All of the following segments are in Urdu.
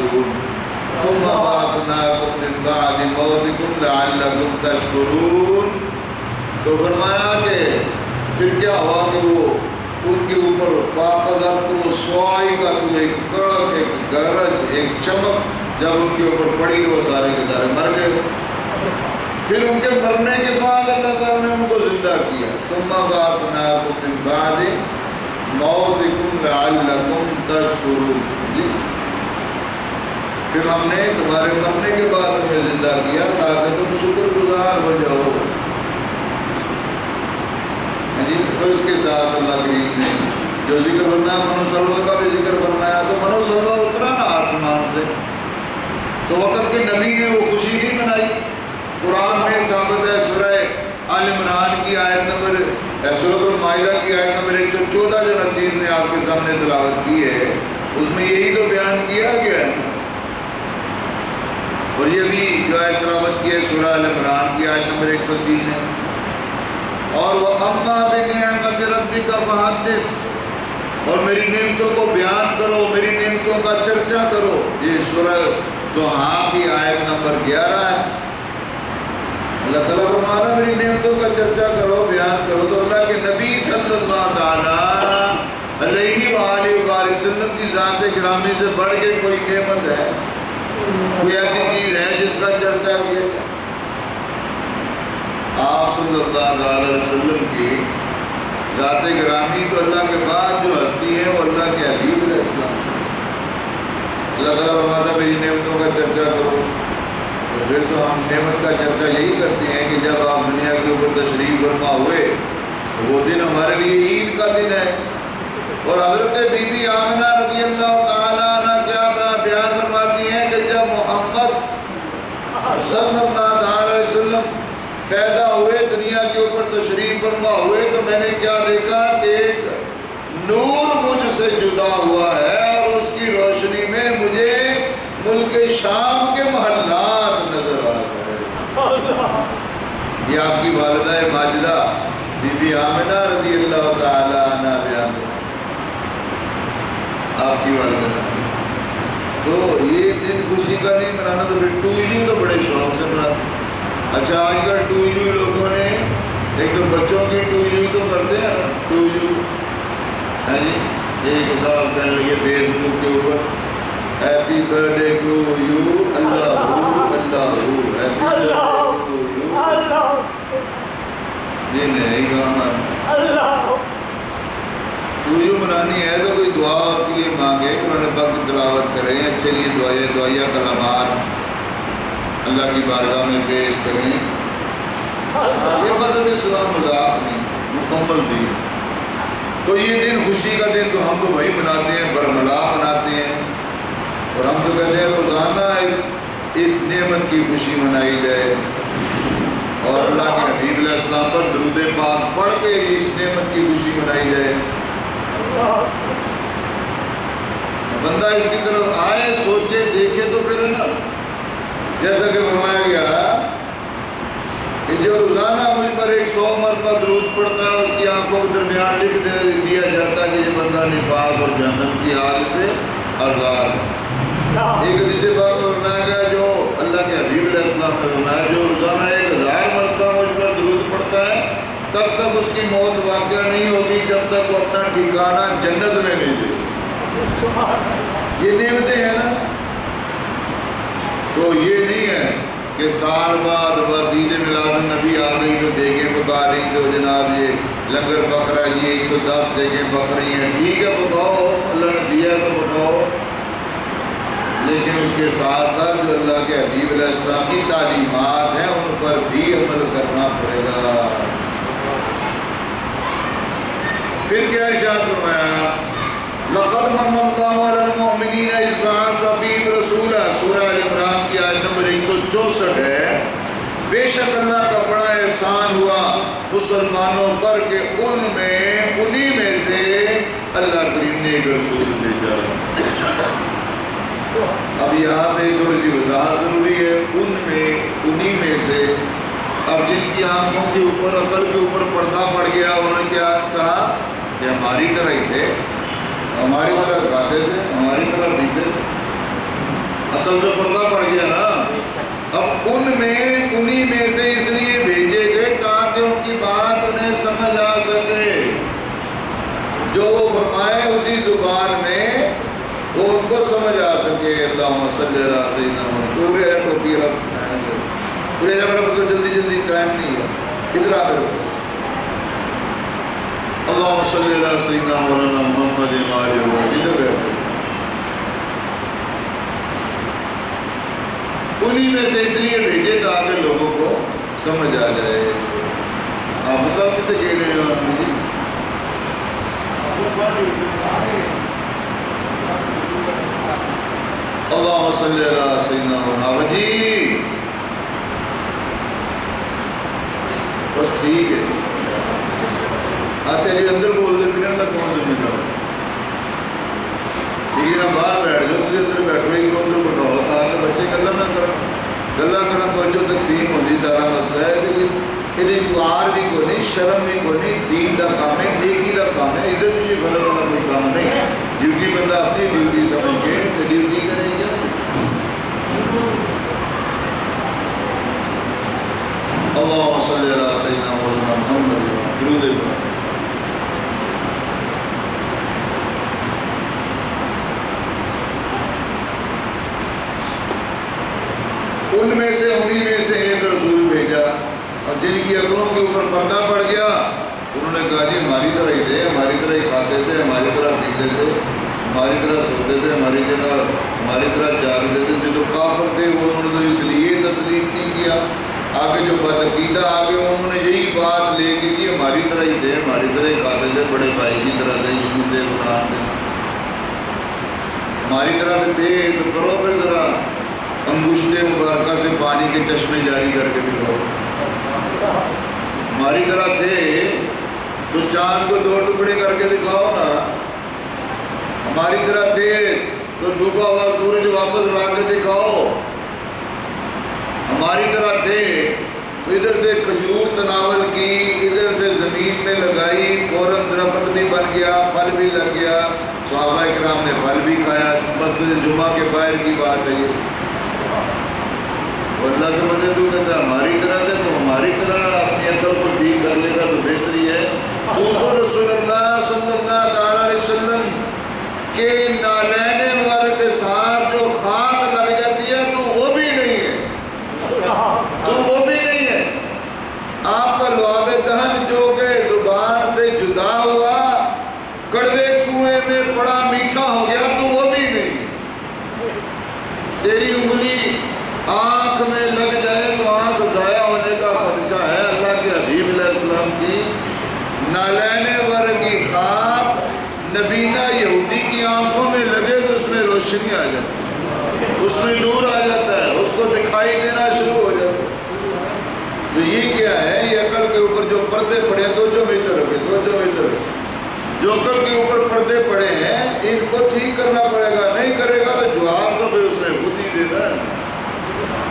تبعثون ثم بعثناکم من بعد موتکم لعلکم تشکرون. تو فرمایا کہ پھر کیا ہوا کہ وہ ان کے اوپر فاخذتکم الصاعقۃ، ایک کڑک، ایک گرج، ایک چمک جب ان کے اوپر پڑی تو وہ سارے کے سارے مر گئے. پھر ان کے مرنے کے بعد اللہ تعالیٰ نے ان کو زندہ کیا. ثم بعثناکم من بعد موتکم لعلکم تشکرون. پھر ہم نے تمہارے مرنے کے بعد تمہیں زندہ کیا تاکہ تم شکر گزار ہو جاؤ. اور اس کے ساتھ اللہ کریم نے جو ذکر فرمایا من و سلوہ کا بھی ذکر فرمایا. تو من و سلوہ اترا نا آسمان سے، تو وقت کے نبی نے وہ خوشی نہیں منائی. قرآن میں ثابت ہے، سورہ آل عمران کی آیت نمبر، سورۃ المائدہ کی آیت نمبر 114 جو نچیز نے آپ کے سامنے تلاوت کی ہے، اس میں یہی تو بیان کیا گیا ہے. اور یہ بھی جو آیت تلاوت کی ہے سورہ آل عمران کی آیت نمبر 103 ہے. اور وَأَمَّا بِنِعْمَتِ رَبِّكَ فَحَدِّثْ، اور میری نعمتوں کو بیان کرو، میری نعمتوں کا چرچا کرو. یہ سورہ دوحہ کی آیت نمبر 11 ہے. اللہ تعالیٰ فرمانا میری نعمتوں کا چرچا کرو، بیان کرو. تو اللہ کے نبی صلی اللہ تعالیٰ علیہ وآلہ وسلم کی ذات گرامی سے بڑھ کے کوئی نعمت ہے؟ کوئی ایسی چیز ہے جس کا چرچا کیا جائے؟ آپ صلی اللہ علیہ وسلم کی ذات گرامی تو اللہ کے بعد جو ہستی ہے وہ اللہ کے حبیب علیہ السلام. اللہ تعالیٰ فرماتا میری نعمتوں کا چرچا کرو. تو پھر تو ہم نعمت کا چرچا یہی کرتے ہیں کہ جب آپ دنیا کے اوپر تشریف فرما ہوئے تو وہ دن ہمارے لیے عید کا دن ہے. اور حضرت بی بی آمنہ رضی اللہ تعالیٰ عنہ کیا بیان فرماتی ہیں کہ جب محمد صلی اللہ علیہ وسلم پیدا ہوئے، دنیا کے اوپر تشریف فرما ہوئے، تو میں نے کیا دیکھا کہ ایک نور مجھ سے جدا ہوا ہے اور اس کی روشنی میں مجھے ملک شام کے محلات نظر آ رہے ہیں. یہ آپ کی والدہ ماجدہ بی بی آمنہ رضی اللہ تعالیٰ عنہ بیان آپ کی والدہ. تو یہ دن خوشی کا نہیں منانا، تو پھر ٹو یو تو بڑے شوق سے مناتے. اچھا آج کل ٹو یو لوگوں نے ایک تو بچوں کی ٹو یو تو کرتے ہیں نا، ٹو یو ہے جی. ایک صاحب کہنے لگے فیس بک کے اوپر happy birthday to you اللہ اللہ happy birthday to you. یہ نہیں کہاں ٹو یو منانی ہے تو کوئی دعا اس کے لیے مانگے، قرآن پاک کی تلاوت کریں، اچھے لیے دعائیہ کلمات اللہ کی بارگاہ میں پیش کریں. یہ مذہب اسلام مذاق نہیں، مکمل بھی. تو یہ دن خوشی کا دن تو ہم تو بھائی مناتے ہیں، برملا مناتے ہیں. اور ہم تو کہتے ہیں روزانہ اس نعمت کی خوشی منائی جائے اور اللہ کے حبیب علیہ السلام پر درود پاک پڑھ کے اس نعمت کی خوشی منائی جائے. بندہ اس کی طرف آئے، سوچے، دیکھے تو پھر نا جیسا کہ فرمایا گیا کہ جو روزانہ مجھ پر 100 مرتبہ درود پڑتا ہے اس کی آنکھوں کے درمیان لکھ دیا جاتا ہے کہ یہ بندہ نفاق اور جہنم کی آگ سے آزاد ہے. ایک حدیث پاک میں فرمایا گیا جو اللہ کے حبیب علیہ السلام نے فرمایا جو روزانہ 1000 مرتبہ مجھ پر درود پڑتا ہے تب تک اس کی موت واقعہ نہیں ہوگی جب تک وہ اپنا ٹھکانہ جنت میں نہیں دے. یہ نعمتیں ہیں نا. تو یہ نہیں ہے کہ سال بعد بس عید میلاد النبی آ گئی تو دیگیں پکا رہی تو جناب یہ لنگر پک رہا ہے، یہ 110 دیگیں پک رہی ہیں، ٹھیک ہے پکاؤ، اللہ نے دیا تو پکاؤ. لیکن اس کے ساتھ ساتھ جو اللہ کے حبیب علیہ السلام کی تعلیمات ہیں ان پر بھی عمل کرنا پڑے گا. پھر کیا ارشاد فرمایا لقد من اللہ علی المؤمنین اذ بعث فیہم رسولا، سورہ آل عمران کی آیت نمبر 164 ہے. بے شک اللہ کا بڑا احسان ہوا مسلمانوں پر کہ انہی میں سے اللہ کریم نے ایک رسول بھیجا. اب یہاں پہ تھوڑی سی وضاحت ضروری ہے. انہی میں سے، اب جن کی آنکھوں کے اوپر عقل کے اوپر پردہ پڑ گیا انہوں نے کیا کہا کہ ہماری طرح ہی تھے، ہماری طرح کھاتے تھے، ہماری طرح پیتے تھے. عقل پہ پردہ پڑ گیا نا. اب انہی میں سے اس لیے بھیجے گئے تاکہ ان کی بات انہیں سمجھ آ سکے. جو وہ فرمائے اسی زبان میں وہ ان کو سمجھ آ سکے. اللہم صلی علی سیدنا محمد. پورے ہے تو پھر اب پورے جگہ پر تو جلدی ٹائم نہیں ہے. ادھر آ کر اللہم صلی علی سیدنا مولانا محمد ادھر بیٹھ. انہی میں سے اس لیے بھیجے تاکہ لوگوں کو سمجھ آ جائے. آپ سب کتنے کہہ رہے ہیں آپ مجھے؟ اللہم صلی علی سیدنا محمد. جی بس ٹھیک ہے. آتے جی اندر بول دے پھر تک کون سمجھ جاؤ. ٹھیک ہے نا, باہر بیٹھ جاؤ, تجھے اندر بیٹھو ہی ادھر بٹھاؤ تاکہ بچے گلا نہ کریں. گلا کرن توجہ تقسیم ہوتی سارا مسئلہ ہے. لیکن یہ گوار بھی کوئی نہیں, شرم بھی کوئی نہیں. دین دا کام ہے, نیکی دا کام ہے, عزت بھی فرق والا کوئی کام نہیں. ڈیوٹی بندہ اپنی ڈیوٹی سمجھ کے ڈیوٹی کرے گا. اللہم صلی علی سیدنا مولانا محمد درود پاک. ان میں سے انہی میں سے ایک رسول بھیجا. اب جن کی عقلوں کے اوپر پردہ پڑ گیا انہوں نے کہا جی ہماری طرح ہی تھے, ہماری طرح ہی کھاتے تھے, ہماری طرح پیتے تھے, ہماری طرح سوتے تھے, ہماری جگہ ہماری طرح جاگتے تھے. جو کافر تھے وہ انہوں نے تو اس لیے تسلیم نہیں کیا. آگے جو بدعقیدہ آگے انہوں نے یہی بات لے کے جی ہماری طرح ہی تھے, ہماری طرح ہی کھاتے تھے, بڑے بھائی کی طرح تھے, یوں تھے, قرآن تھے, ہماری طرح سے تھے. تو کرو پھر ذرا انگشتے مبارکہ سے پانی کے چشمے جاری کر کے دکھاؤ. ہماری طرح تھے تو چاند کو 2 ٹکڑے کر کے دکھاؤ نا. ہماری طرح تھے تو ڈوبا ہوا سورج واپس لا کے دکھاؤ. ہماری طرح تھے تو ادھر سے کھجور تناول کی, ادھر سے زمین میں لگائی, فوراً درخت بھی بن گیا, پھل بھی لگ گیا, صحابہ کرام نے پھل بھی کھایا. مسجد جمعہ کے باہر کی بات ہے یہ. اللہ کے بندے تو کہتا ہے ہماری طرح تھے تو ہماری طرح اپنی عقل کو ٹھیک کر لے گا تو بہتری ہے. تو رسول اللہ صلی اللہ تعالیٰ علیہ وسلم کے نالین والے کے ساتھ جو خاک لگ جاتی ہے تو وہ بھی نہیں ہے, تو وہ بھی نہیں ہے. آپ کا لعاب دہن جو کہ زبان سے جدا ہوا, کڑوے کنویں میں بڑا میٹھا ہو گیا تو وہ بھی نہیں ہے. تیری انگلی آنکھ میں لگ جائے تو آنکھ ضائع ہونے کا خدشہ ہے. اللہ کے حبیب علیہ السلام کی نالین ور کی خاک نبینا یہودی کی آنکھوں میں لگے تو اس میں روشنی آ جاتی ہے, اس میں نور آ جاتا ہے, اس کو دکھائی دینا شروع ہو جاتا ہے. تو یہ کیا ہے, یہ عقل کے اوپر جو پردے پڑے ہیں, توجہ میں طرف ہے, توجہ میں طرف, جو عقل کے اوپر پردے پڑے ہیں ان کو ٹھیک کرنا پڑے گا. نہیں کرے گا تو جواب تو پھر اس نے خود ہی دینا ہے.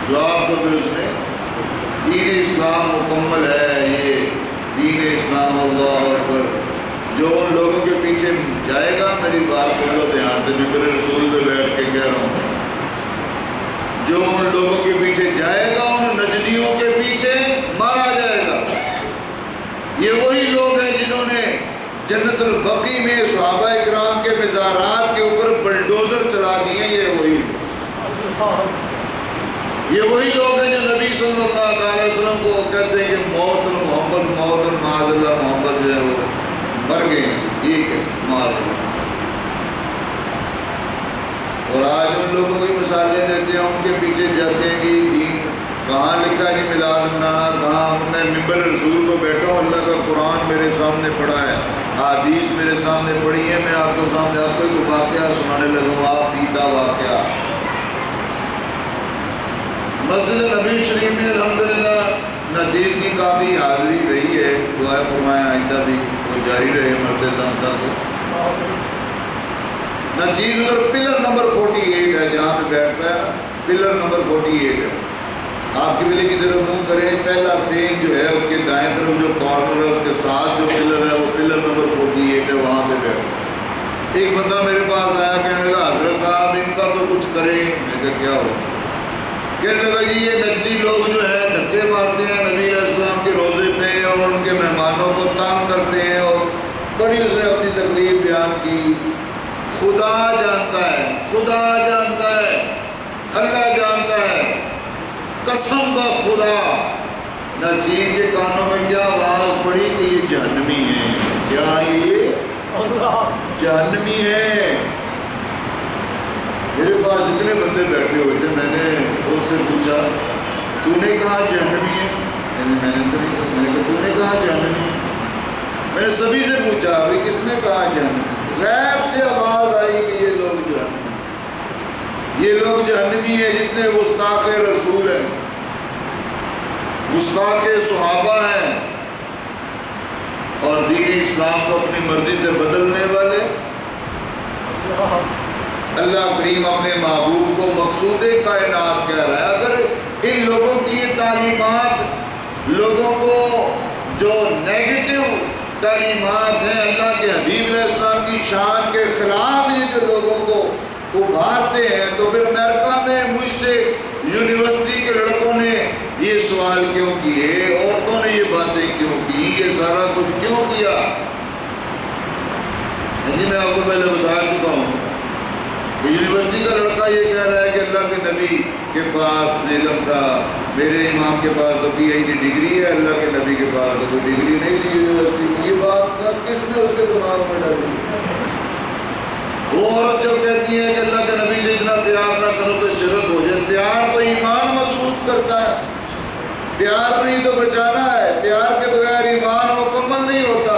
جواب تو پھر اس نے. دین اسلام مکمل ہے, یہ دین اسلام. اللہ اکبر. جو ان لوگوں کے پیچھے جائے گا, میری بات سن لو دھیان سے, میں میرے رسول پہ بیٹھ کے کہہ رہا ہوں, جو ان لوگوں کے پیچھے جائے گا ان نجدیوں کے پیچھے مارا جائے گا. یہ وہی لوگ ہیں جنہوں نے جنت البقیع میں صحابہ کرام کے مزارات کے اوپر بلڈوزر چلا دیے. یہ وہی لوگ ہیں جو نبی صلی اللہ علیہ وسلم کو کہتے ہیں کہ موت محمد, موت معاذ اللہ, محمد جو ہے وہ مر گئے ہیں. یہ کہ معاذ اللہ. اور آج ان لوگوں کی مثالیں دیتے ہیں, ان کے پیچھے جاتے ہیں کہ دین کہاں لکھا ہے کہ میلاد منانا, کہاں. میں ممبر رسول کو بیٹھا ہوں, اللہ کا قرآن میرے سامنے پڑھا ہے, حدیث میرے سامنے پڑھی ہے, میں آپ کو سامنے آپ کو ایک واقعہ سنانے لگوں. آپ پیتا واقعہ مسجد نبی شریف میں الحمدللہ نچیز کی کافی حاضری رہی ہے. دعائیں فرمائیں آئندہ بھی وہ جاری رہے مرتے دم تک. نچیز اور پلر نمبر 48 ہے جہاں پہ بیٹھتا ہے, پلر نمبر 48 ہے. آپ کی بلی کی طرف منہ کریں, پہلا سین جو ہے اس کے دائیں طرف جو کارنر ہے اس کے ساتھ جو پلر ہے وہ پلر نمبر 48 ہے, وہاں پہ بیٹھتا ہے. ایک بندہ میرے پاس آیا، کہنے لگا حضرت صاحب ان کا تو کچھ کریں۔ میں کہا کیا ہو؟ کہنے لگا جی یہ نجدی لوگ جو ہے دھکے مارتے ہیں نبی علیہ السلام کے روزے پہ اور ان کے مہمانوں کو تنگ کرتے ہیں، اور بڑی اس نے اپنی تکلیف بیان کی۔ خدا جانتا ہے، خدا جانتا ہے، اللہ جانتا ہے، قسم بخدا ناچیر کے کانوں میں کیا آواز پڑی کہ یہ جہنمی ہے۔ کیا یہ جہنمی ہے؟ میرے پاس جتنے بندے بیٹھے ہوئے تھے میں نے ان سے پوچھا تو نے کہا جہنمی ہے؟ میں نے کہا تو نے کہا جہنمی ہے؟ میں نے سبھی سے پوچھا بھائی کس نے کہا جہنمی؟ غیب سے آواز آئی کہ یہ لوگ جہنمی، یہ لوگ جہنمی ہیں جتنے گستاخ رسول ہیں، گستاخ صحابہ ہیں، اور دین اسلام کو اپنی مرضی سے بدلنے والے۔ اللہ کریم اپنے محبوب کو مقصود کائنات کہہ رہا ہے۔ اگر ان لوگوں کی یہ تعلیمات لوگوں کو جو نیگیٹو تعلیمات ہیں اللہ کے حبیب علیہ السلام کی شان کے خلاف یہ جو لوگوں کو ابھارتے ہیں، تو پھر امریکہ میں مجھ سے یونیورسٹی کے لڑکوں نے یہ سوال کیوں کیے، عورتوں نے یہ باتیں کیوں کی، یہ سارا کچھ کیوں کیا؟ جی میں آپ کو پہلے بتا چکا ہوں کہ یونیورسٹی کا لڑکا یہ کہہ رہا ہے کہ اللہ کے نبی کے پاس علم تھا، میرے امام کے پاس تو پی ایچ ڈی ڈگری ہے، اللہ کے نبی کے پاس تو کوئی ڈگری نہیں تھی یونیورسٹی کی۔ یہ بات کا کس نے اس کے دماغ میں ڈالی؟ وہ عورت جو کہتی ہے کہ اللہ کے نبی سے اتنا پیار نہ کرو تو شرک ہو جائے۔ پیار تو ایمان مضبوط کرتا ہے، پیار نہیں تو بچانا ہے، پیار کے بغیر ایمان مکمل نہیں ہوتا۔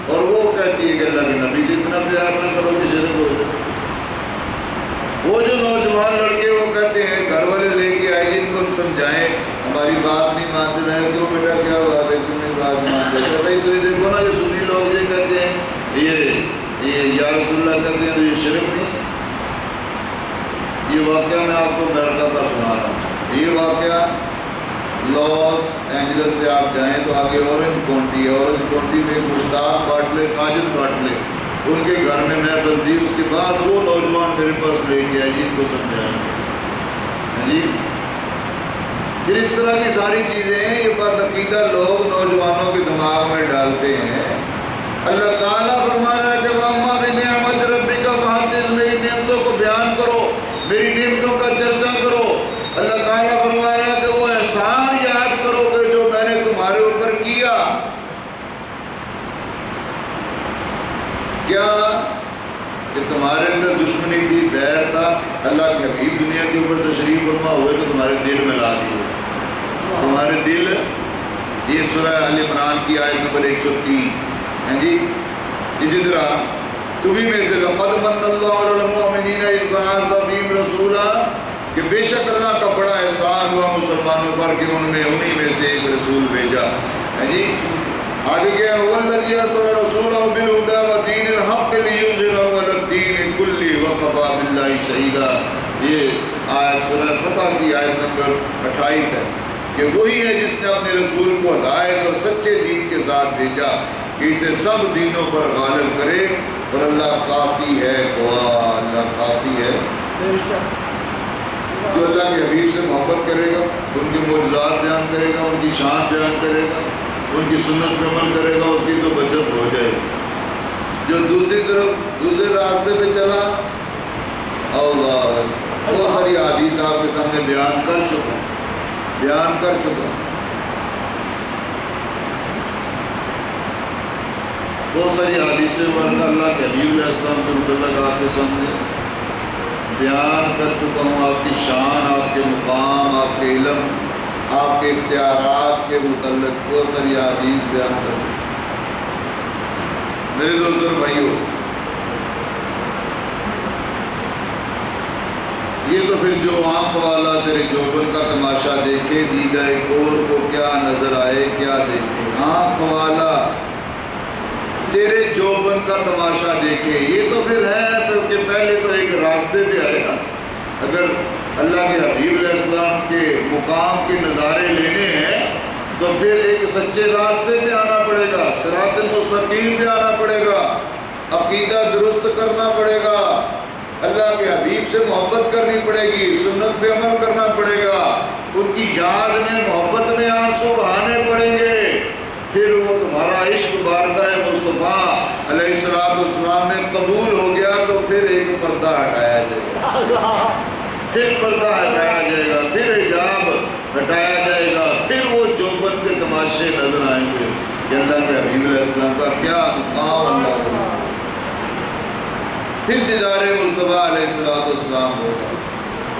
اور وہ کہتی ہے کہ اللہ کے نبی سے اتنا پیار نہ کرو کہ شرک ہو جائے۔ وہ جو نوجوان لڑکے وہ کہتے ہیں گھر والے لے کے آئے ان کو سمجھائیں، ہماری بات نہیں مانتے۔ میں کیوں بیٹا کیا بات ہے، کیوں نہیں بات مانتے؟ بھائی تو یہ دیکھو نا، یہ سنی لوگ یہ کہتے ہیں یہ یا رسول اللہ کہتے ہیں تو یہ شرک نہیں۔ یہ واقعہ میں آپ کو امریکہ کا سنا رہا ہوں۔ یہ واقعہ لاس اینجلس سے آپ جائیں تو آگے اورنج کاؤنٹی ہے، اورنج کاؤنٹی میں ایک مشتاق باٹلے، ساجد باٹلے، ان کے گھر میں محفل تھی۔ اس کے بعد وہ نوجوان میرے پاس لے کے آئے جن کو سمجھائیں جی۔ پھر اس طرح کی ساری چیزیں ہیں، یہ بات عقیدہ لوگ نوجوانوں کے دماغ میں ڈالتے ہیں۔ اللہ تعالیٰ فرما رہا ہے کہ وَأَمَّا بِنِعْمَتِ رَبِّكَ فَحَدِّثْ، میری نعمتوں کو بیان کرو، میری نعمتوں کا چرچا کرو۔ اللہ تعالیٰ فرما رہا ہے کہ وہ احسان یاد کرو کہ جو میں نے تمہارے اوپر کیا۔ کیا کہ تمہارے اندر دشمنی تھی، بیر تھا، اللہ کے حبیب دنیا کے اوپر تشریف فرما ہوئے تو تمہارے دل میں لا دیے، تمہارے دل۔ یہ سورہ آل عمران کی آیت نمبر 103 ہے جی۔ اسی طرح تمہیں میں سے لقد من اللہ علی المؤمنین اذ بعث فیہم رسولا، کہ بے شک اللہ کا بڑا احسان ہوا مسلمانوں پر کہ ان میں انہی میں سے ایک رسول بھیجا ہے جی۔ آگے کیا ہے والذی ارسل رسولہ بالہدی ودین الحق لیظہرہ علی الدین کلہ وکفی باللہ شہیدا۔ یہ آیت سورہ فتح کی آیت نمبر 28 ہے کہ وہی ہے جس نے اپنے رسول کو ہدایت اور سچے دین کے ساتھ بھیجا کہ اسے سب دینوں پر غالب کرے، اور اللہ کافی ہے گواہ، اللہ کافی ہے۔ جو اللہ کے حبیب سے محبت کرے گا، ان کے معجزات بیان کرے گا، ان کی شان بیان کرے گا، ان کی سنت پہ عمل کرے گا، اس کی تو بچت ہو جائے گی۔ جو دوسری طرف دوسرے راستے پہ چلا، اللہ بہت ساری حدیث آپ کے سامنے بیان کر چکا بہت ساری حدیثیں ورنہ اللہ کے حبیب علیہ السلام کے متعلق آپ کے سامنے بیان کر چکا ہوں۔ آپ کی شان، آپ کے مقام، آپ کے علم، آپ کے اختیارات کے متعلق بہت ساری حدیث بیان کر چکا ہوں۔ میرے دوستوں اور بھائیوں، یہ تو پھر جو آنکھ والا تیرے جوبن کا تماشا دیکھے، دیدہ کور کو کیا نظر آئے کیا دیکھے۔ آنکھ والا تیرے جوبن کا تماشا دیکھے، یہ تو پھر ہے کہ پہلے تو ایک راستے پہ آئے گا۔ اگر اللہ کے حبیب علیہ السلام کے مقام کے نظارے لینے ہیں تو پھر ایک سچے راستے پہ آنا پڑے گا، صراط المستقیم پہ آنا پڑے گا۔ عقیدہ درست کرنا پڑے گا، اللہ کے حبیب سے محبت کرنی پڑے گی، سنت پہ عمل کرنا پڑے گا، ان کی یاد میں محبت میں آنسو بہانے پڑیں گے، پھر وہ تمہارا عشق بارگاہ مصطفیٰ علیہ السلام میں قبول ہو گیا تو پھر ایک پردہ ہٹایا جائے گا، پھر پردہ ہٹایا جائے گا، پھر حجاب ہٹایا جائے گا، پھر وہ جوبن کے تماشے نظر آئیں گے کہ اللہ کے حبیب علیہ السلام کا کیا مقام اللہ کو، پھر دیدار مصطفیٰ علیہ السلام ہوگا۔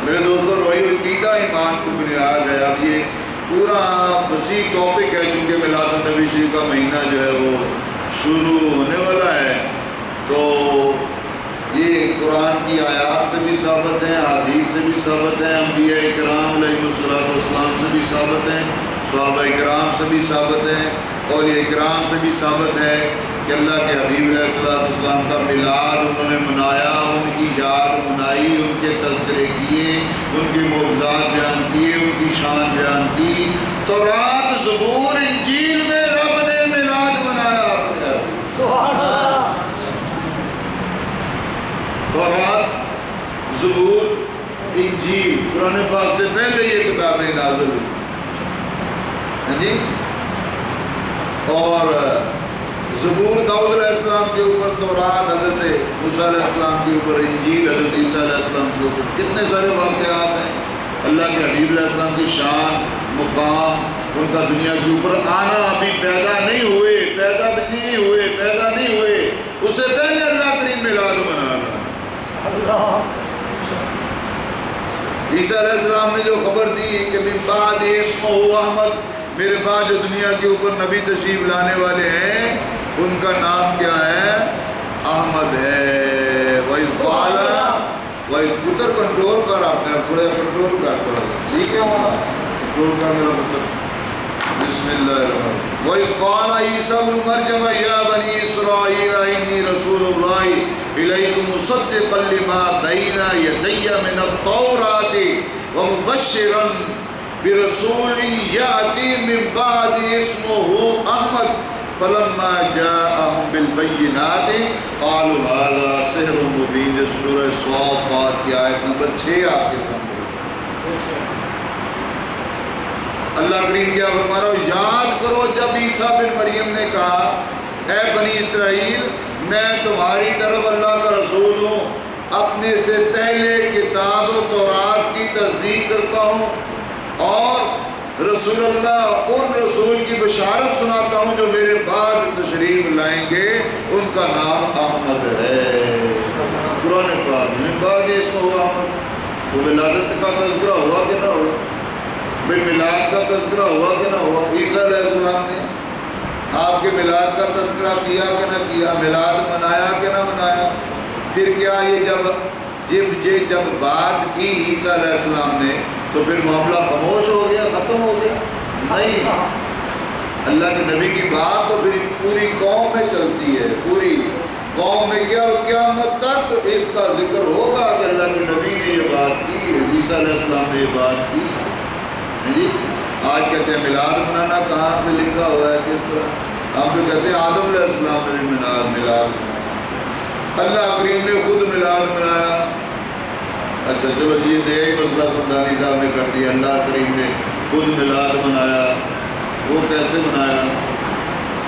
میرے دوستوں وہی عقیدہ ایمان کو بنیاد ہے۔ اب یہ پورا وسیع ٹاپک ہے، چونکہ میلاد النبی شریف کا مہینہ جو ہے وہ شروع ہونے والا ہے، تو یہ قرآن کی آیات سے بھی ثابت ہیں، حدیث سے بھی ثابت ہیں، انبیاء کرام علیہ السلام سے بھی ثابت ہیں، صحابہ کرام سے بھی ثابت ہیں، اولیاء کرام سے بھی ثابت ہے کہ اللہ کے حبیب علیہ السلام کا میلاد انہوں نے منایا، ان کی یاد منائی، ان کے تذکرے کیے، ان کے معجزات بیان کیے، ان کی شان بیان کی۔ تورات، زبور، انجیل میں رب نے میلاد منایا۔ سبحان اللہ۔ تورات، زبور، انجیل، قرآن پاک سے پہلے یہ کتابیں نازل ہوئی جی، اور زبور داؤد علیہ السلام کے اوپر، تورات حضرت موسیٰ علیہ السلام کے اوپر، انجیل حضرت عیسیٰ علیہ السلام کے اوپر، کتنے سارے واقعات ہیں۔ اللہ کے حبیب علیہ السلام کی شان، مقام، ان کا دنیا کے اوپر آنا، ابھی پیدا نہیں ہوئے، پیدا نہیں ہوئے، اس سے پہلے اللہ کریم میلاد منا رہا ہے۔ عیسیٰ علیہ السلام نے جو خبر دی کہ من بعد اسمہ احمد، میرے بعد جو دنیا کے اوپر نبی تشریف لانے والے ہیں ان کا نام کیا ہے؟ احمد ہے۔ وَإِذْ قَالَ، پتر کنٹرول کر، آپ نے تھوڑا کنٹرول کر، تھوڑا ٹھیک ہے، کنٹرول کر میرا پتر۔ بسم اللہ الرحمن الرحیم۔ وَإِذْ قَالَ عِيسَىٰ ابْنُ مَرْيَمَ يَا بَنِي إِسْرَائِيلَ إِنِّي رَسُولُ اللَّهِ إِلَيْكُمْ مُصَدِّقًا لِمَا بَيْنَ يَدَيَّ مِنَ التَّوْرَاةِ وَمُبَشِّرًا برسول یأتی من بعد اسمہ احمد فلما جاءہم بالبینات قالوا هذا سحر مبین۔ سورہ صافات کی آیت نمبر 6 آپ کے سامنے۔ اللہ کریم کیا فرما رہا ہو، یاد کرو جب عیسیٰ بن مریم نے کہا اے بنی اسرائیل میں تمہاری طرف اللہ کا رسول ہوں، اپنے سے پہلے کتاب و تورات کی تصدیق کرتا ہوں اور رسول اللہ ان رسول کی بشارت سناتا ہوں جو میرے بعد تشریف لائیں گے، ان کا نام احمد ہے۔ قرآن پاک میں بعد اسمہ ہوا احمد، وہ ولادت کا تذکرہ ہوا کہ نہ ہوا، بھئی میلاد کا تذکرہ ہوا کہ نہ ہوا؟ عیسیٰ علیہ السلام نے آپ کے میلاد کا تذکرہ کیا کہ نہ کیا؟ میلاد منایا کہ نہ منایا؟ پھر کیا یہ جب بات کی عیسیٰ علیہ السلام نے تو پھر معاملہ خاموش ہو گیا، ختم ہو گیا؟ نہیں، اللہ کے نبی کی بات تو پھر پوری قوم میں چلتی ہے، پوری قوم میں کیا قیامت تک اس کا ذکر ہوگا کہ اللہ کے نبی نے یہ بات کی، عیسیٰ علیہ السلام نے یہ بات کی۔ جی آج کہتے ہیں میلاد منانا، کہاں پہ لکھا ہوا ہے، کس طرح؟ ہم تو کہتے ہیں آدم علیہ السلام نے بھی میلاد منایا، اللہ کریم نے خود میلاد منایا۔ اچھا چلو جی نئے مسئلہ سمدانی صاحب نے کر دیا، اللہ کریم نے خود میلاد منایا۔ وہ کیسے منایا؟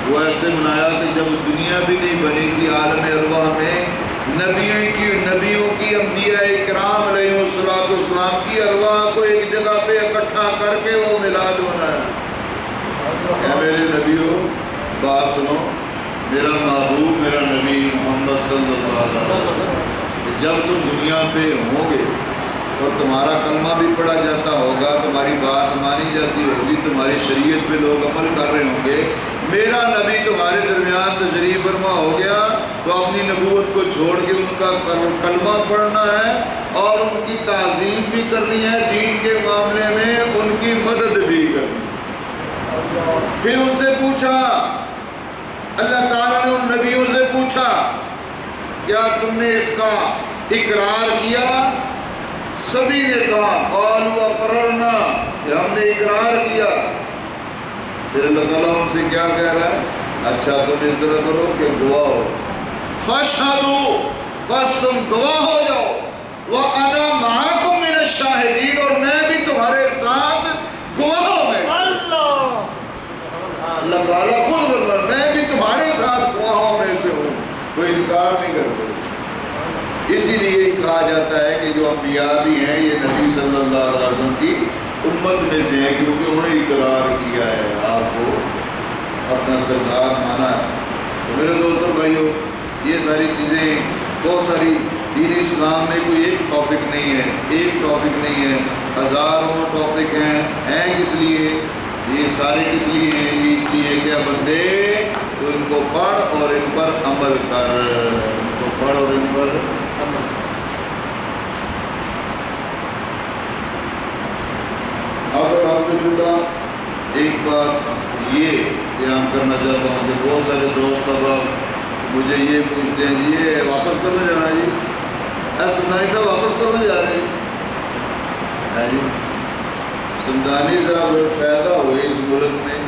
وہ ایسے منایا کہ جب دنیا بھی نہیں بنی تھی، عالم ارواح میں نبیوں کی انبیاء کرام علیہ السلام کی ارواح کو ایک جگہ پہ اکٹھا کر کے وہ میلاد منایا۔ اے میرے نبیوں بات سنو، میرا محبوب میرا نبی محمد صلی اللہ علیہ وسلم جب تم دنیا پہ ہوں گے اور تمہارا کلمہ بھی پڑھا جاتا ہوگا، تمہاری بات مانی جاتی ہوگی، تمہاری شریعت پہ لوگ عمل کر رہے ہوں گے، میرا نبی تمہارے درمیان تشریف فرما ہو گیا تو اپنی نبوت کو چھوڑ کے ان کا کلمہ پڑھنا ہے اور ان کی تعظیم بھی کرنی ہے، دین کے معاملے میں ان کی مدد بھی کرنی ہے۔ پھر ان سے پوچھا، اللہ تعالیٰ نے ان نبیوں سے پوچھا کیا تم نے اس کا اقرار کیا؟ سبھی نے کہا قالوا اقررنا، کہ ہم نے اقرار کیا۔ پھر اللہ تعالیٰ ان سے کیا کہہ رہا ہے؟ اچھا تم اس طرح کرو کہ گواہ ہو، فاشہدوا، بس تم گواہ ہو جاؤ، وَأَنَا مَعَكُم مِّنَ الشَّاهِدِينَ، اور میں بھی تمہارے ساتھ گواہوں میں سے۔ اللہ تعالیٰ خود فرماتا میں بھی تمہارے ساتھ گواہوں میں سے ہوں، کوئی انکار نہیں کر سکتا۔ اسی لیے کہا جاتا ہے کہ جو انبیاء بھی ہیں یہ نبی صلی اللہ علیہ وسلم کی امت میں سے ہیں، کیونکہ انہوں نے اقرار کیا ہے، آپ کو اپنا سردار مانا ہے۔ تو میرے دوستوں بھائیوں، یہ ساری چیزیں بہت ساری، دین اسلام میں کوئی ایک ٹاپک نہیں ہے، ایک ٹاپک نہیں ہے، ہزاروں ٹاپک ہیں کس لیے؟ یہ سارے کس لیے ہیں؟ یہ اس لیے کہ بندے تو ان کو پڑھ اور ان پر عمل کر، ان کو پڑھ اور ان پر اب الحمدللہ ایک بات یہ بیان کرنا چاہتا ہوں کہ بہت سارے دوست اب مجھے یہ پوچھتے ہیں جی یہ واپس کدوں جانا جی؟ سمدانی صاحب واپس کدوں جا رہے ہیں جی؟ سمدانی صاحب پیدا ہوئے اس ملک میں،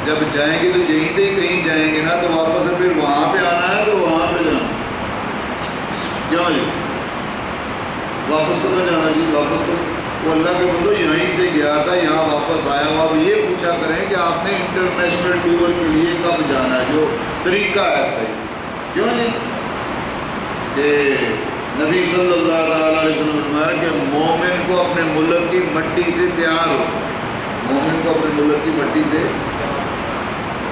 جب جائیں گے تو یہیں سے ہی کہیں جائیں گے نا، تو واپس پھر وہاں پہ آنا ہے تو وہاں پہ جانا، کیوں جی؟ واپس کدوں جانا جی؟ واپس کدوں؟ وہ اللہ کے بندو یہیں سے گیا تھا یہاں واپس آیا ہوا۔ اب یہ پوچھا کریں کہ آپ نے انٹرنیشنل ٹور کے لیے کب جانا ہے، جو طریقہ ہے صحیح، کیوں جی؟ کہ نبی صلی اللہ علیہ وسلم نے فرمایا کہ مومن کو اپنے ملک کی مٹی سے پیار ہوتا ہے، مومن کو اپنے ملک کی مٹی سے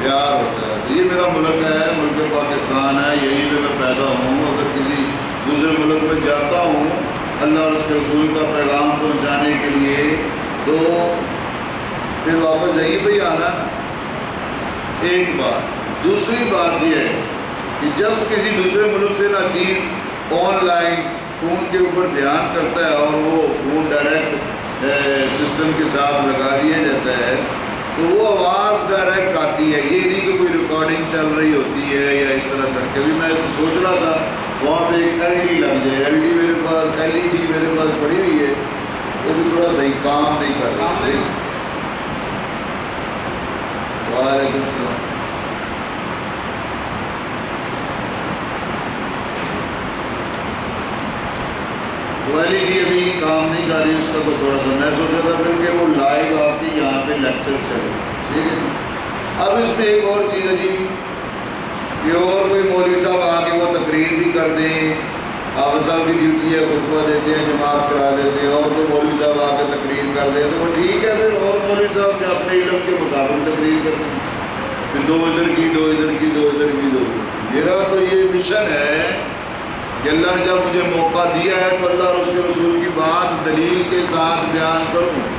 پیار ہوتا ہے۔ تو یہ میرا ملک ہے، ملک پاکستان ہے، یہیں پہ میں پیدا ہوں۔ اگر کسی دوسرے ملک میں جاتا ہوں اللہ اور اس کے رسول کا پیغام پہنچانے کے لیے، تو پھر واپس یہیں پہ ہی آنا نا، ایک بات۔ دوسری بات یہ ہے کہ جب کسی دوسرے ملک سے نہ چیز آن لائن فون کے اوپر بیان کرتا ہے اور وہ فون ڈائریکٹ سسٹم کے ساتھ لگا دیا جاتا ہے، تو وہ آواز ڈائریکٹ آتی ہے، یہ نہیں کہ کوئی ریکارڈنگ چل رہی ہوتی ہے یا اس طرح کر کے۔ بھی میں سوچ رہا تھا وہاں پہ ایک ایل ڈی لگ جائے، ایل ای ڈی میرے پاس پڑی ہوئی ہے، وہ بھی تھوڑا صحیح کام نہیں کر رہی۔ وعلیکم السلام۔ ایل ای ڈی ابھی کام نہیں کر رہی، اس کا تو تھوڑا سا میں سوچ رہا تھا پھر کہ وہ لائیو آپ کی یہاں پہ لیکچر چلے، ٹھیک ہے۔ اب اس میں ایک اور چیز ہے جی کہ اور کوئی مولوی صاحب آ کے وہ تقریر بھی کر دیں، حافظ صاحب کی ڈیوٹی ہے، خطبہ دیتے ہیں، جماعت کرا دیتے ہیں، اور کوئی مولوی صاحب آ کے تقریر کر دیں تو وہ ٹھیک ہے، پھر اور مولوی صاحب نے اپنے علم کے مطابق تقریر کر دیں، پھر دو ادھر کی، دو ادھر کی، دو ادھر کی، دو ادھر کی۔ میرا تو یہ مشن ہے کہ اللہ نے جب مجھے موقع دیا ہے تو اللہ اور اس کے رسول کی بات دلیل کے ساتھ بیان کروں۔